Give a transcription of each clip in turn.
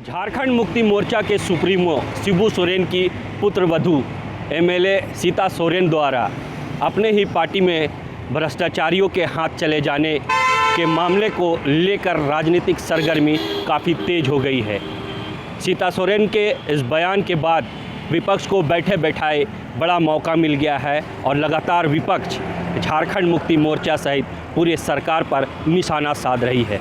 झारखंड मुक्ति मोर्चा के सुप्रीमो शिबू सोरेन की पुत्रवधू एमएलए सीता सोरेन द्वारा अपने ही पार्टी में भ्रष्टाचारियों के हाथ चले जाने के मामले को लेकर राजनीतिक सरगर्मी काफ़ी तेज हो गई है। सीता सोरेन के इस बयान के बाद विपक्ष को बैठे बैठाए बड़ा मौका मिल गया है और लगातार विपक्ष झारखंड मुक्ति मोर्चा सहित पूरे सरकार पर निशाना साध रही है।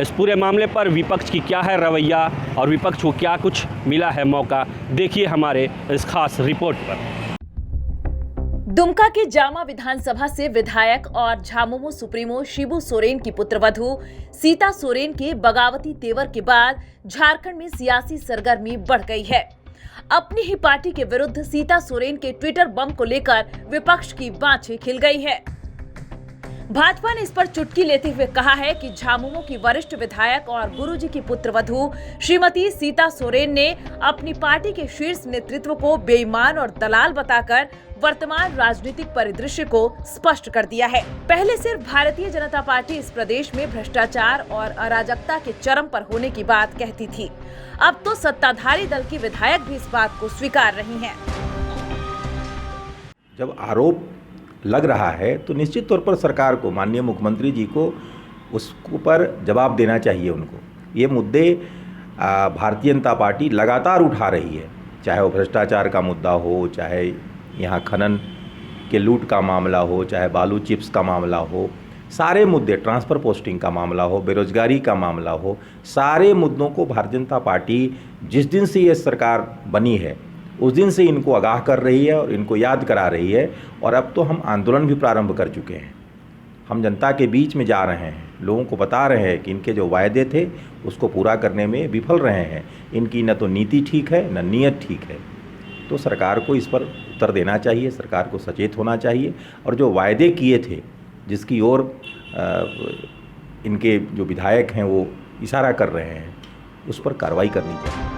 इस पूरे मामले पर विपक्ष की क्या है रवैया और विपक्ष को क्या कुछ मिला है मौका, देखिए हमारे इस खास रिपोर्ट पर। दुमका की जामा विधानसभा से विधायक और झामुमो सुप्रीमो शिबू सोरेन की पुत्रवधू सीता सोरेन के बगावती तेवर के बाद झारखंड में सियासी सरगर्मी बढ़ गई है। अपनी ही पार्टी के विरुद्ध सीता सोरेन के ट्विटर बम को लेकर विपक्ष की बाँछें खिल गई है। भाजपा ने इस पर चुटकी लेते हुए कहा है कि झामुमो की वरिष्ठ विधायक और गुरुजी की पुत्रवधू श्रीमती सीता सोरेन ने अपनी पार्टी के शीर्ष नेतृत्व को बेईमान और दलाल बताकर वर्तमान राजनीतिक परिदृश्य को स्पष्ट कर दिया है। पहले सिर्फ भारतीय जनता पार्टी इस प्रदेश में भ्रष्टाचार और अराजकता के चरम पर होने की बात कहती थी, अब तो सत्ताधारी दल की विधायक भी इस बात को स्वीकार रही हैं। जब आरोप लग रहा है तो निश्चित तौर पर सरकार को, माननीय मुख्यमंत्री जी को उसको पर जवाब देना चाहिए। उनको ये मुद्दे भारतीय जनता पार्टी लगातार उठा रही है, चाहे वो भ्रष्टाचार का मुद्दा हो, चाहे यहाँ खनन के लूट का मामला हो, चाहे बालू चिप्स का मामला हो, सारे मुद्दे, ट्रांसफ़र पोस्टिंग का मामला हो, बेरोजगारी का मामला हो, सारे मुद्दों को भारतीय जनता पार्टी जिस दिन से ये सरकार बनी है उस दिन से इनको आगाह कर रही है और इनको याद करा रही है। और अब तो हम आंदोलन भी प्रारंभ कर चुके हैं। हम जनता के बीच में जा रहे हैं, लोगों को बता रहे हैं कि इनके जो वायदे थे उसको पूरा करने में विफल रहे हैं। इनकी न तो नीति ठीक है न नीयत ठीक है। तो सरकार को इस पर उत्तर देना चाहिए, सरकार को सचेत होना चाहिए और जो वायदे किए थे, जिसकी ओर इनके जो विधायक हैं वो इशारा कर रहे हैं, उस पर कार्रवाई करनी चाहिए।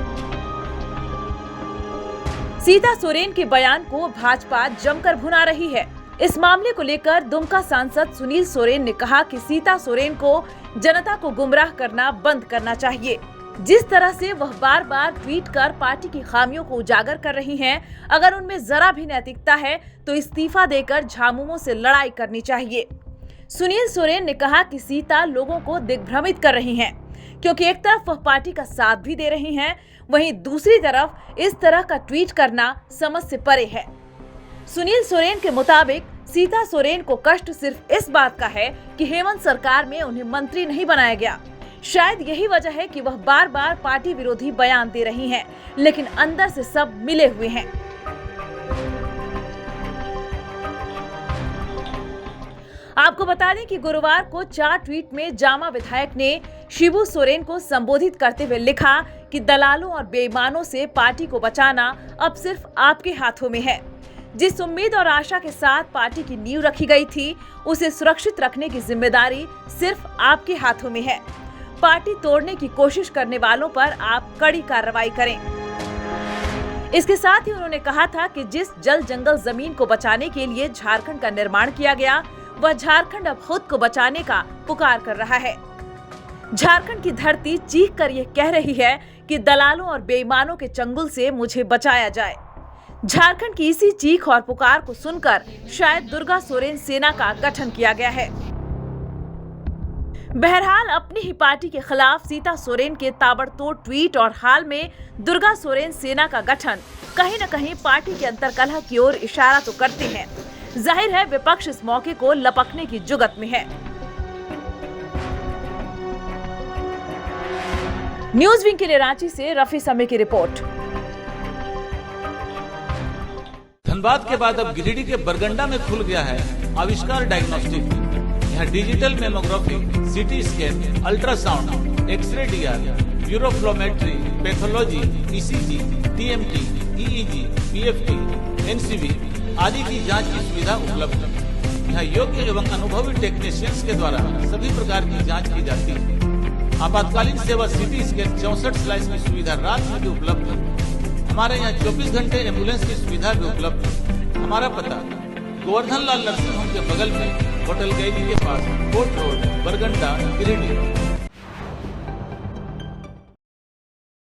सीता सोरेन के बयान को भाजपा जमकर भुना रही है। इस मामले को लेकर दुमका सांसद सुनील सोरेन ने कहा कि सीता सोरेन को जनता को गुमराह करना बंद करना चाहिए। जिस तरह से वह बार बार ट्वीट कर पार्टी की खामियों को उजागर कर रही हैं, अगर उनमें जरा भी नैतिकता है तो इस्तीफा देकर झामुमो से लड़ाई करनी चाहिए। सुनील सोरेन ने कहा कि सीता लोगों को दिग्भ्रमित कर रही हैं, क्योंकि एक तरफ वह पार्टी का साथ भी दे रही हैं, वहीं दूसरी तरफ इस तरह का ट्वीट करना समझ से परे है। सुनील सोरेन के मुताबिक सीता सोरेन को कष्ट सिर्फ इस बात का है कि हेमंत सरकार में उन्हें मंत्री नहीं बनाया गया। शायद यही वजह है कि वह बार बार पार्टी विरोधी बयान दे रही हैं, लेकिन अंदर से सब मिले हुए हैं। आपको बता दें कि गुरुवार को 4 ट्वीट में जामा विधायक ने शिबू सोरेन को संबोधित करते हुए लिखा कि दलालों और बेईमानों से पार्टी को बचाना अब सिर्फ आपके हाथों में है। जिस उम्मीद और आशा के साथ पार्टी की नींव रखी गई थी, उसे सुरक्षित रखने की जिम्मेदारी सिर्फ आपके हाथों में है। पार्टी तोड़ने की कोशिश करने वालों पर आप कड़ी कार्रवाई करें। इसके साथ ही उन्होंने कहा था कि जिस जल जंगल जमीन को बचाने के लिए झारखंड का निर्माण किया गया, वह झारखंड अब खुद को बचाने का पुकार कर रहा है। झारखंड की धरती चीख कर ये कह रही है कि दलालों और बेईमानों के चंगुल से मुझे बचाया जाए। झारखंड की इसी चीख और पुकार को सुनकर शायद दुर्गा सोरेन सेना का गठन किया गया है। बहरहाल अपनी ही पार्टी के खिलाफ सीता सोरेन के ताबड़तोड़ ट्वीट और हाल में दुर्गा सोरेन सेना का गठन कहीं न कहीं पार्टी के अंतर्कलह की ओर इशारा तो करते हैं। जाहिर है विपक्ष इस मौके को लपकने की जुगत में है। न्यूज विंग के लिए रांची से रफी समी की रिपोर्ट। धनबाद के बाद अब गिरिडीह के बरगंडा में खुल गया है आविष्कार डायग्नोस्टिक। यहाँ digital mammography, CT scan, ultrasound, X ray DR, uroflowmetry, pathology, ECG, TMT, EEG, PFT, NCB आदि की जांच की सुविधा उपलब्ध है। यहाँ योग्य एवं अनुभवी टेक्नीशियंस के द्वारा सभी प्रकार की जांच की जाती है। आपातकालीन सेवा सीटी स्कैन 64 स्लाइस की सुविधा रात में भी उपलब्ध है। हमारे यहाँ 24 घंटे एम्बुलेंस की सुविधा भी उपलब्ध है। हमारा पता गोवर्धन लाल नर्सिंग होम के बगल में होटल गैली के पास, कोर्ट रोड, बरगंडा, गिरिडीह।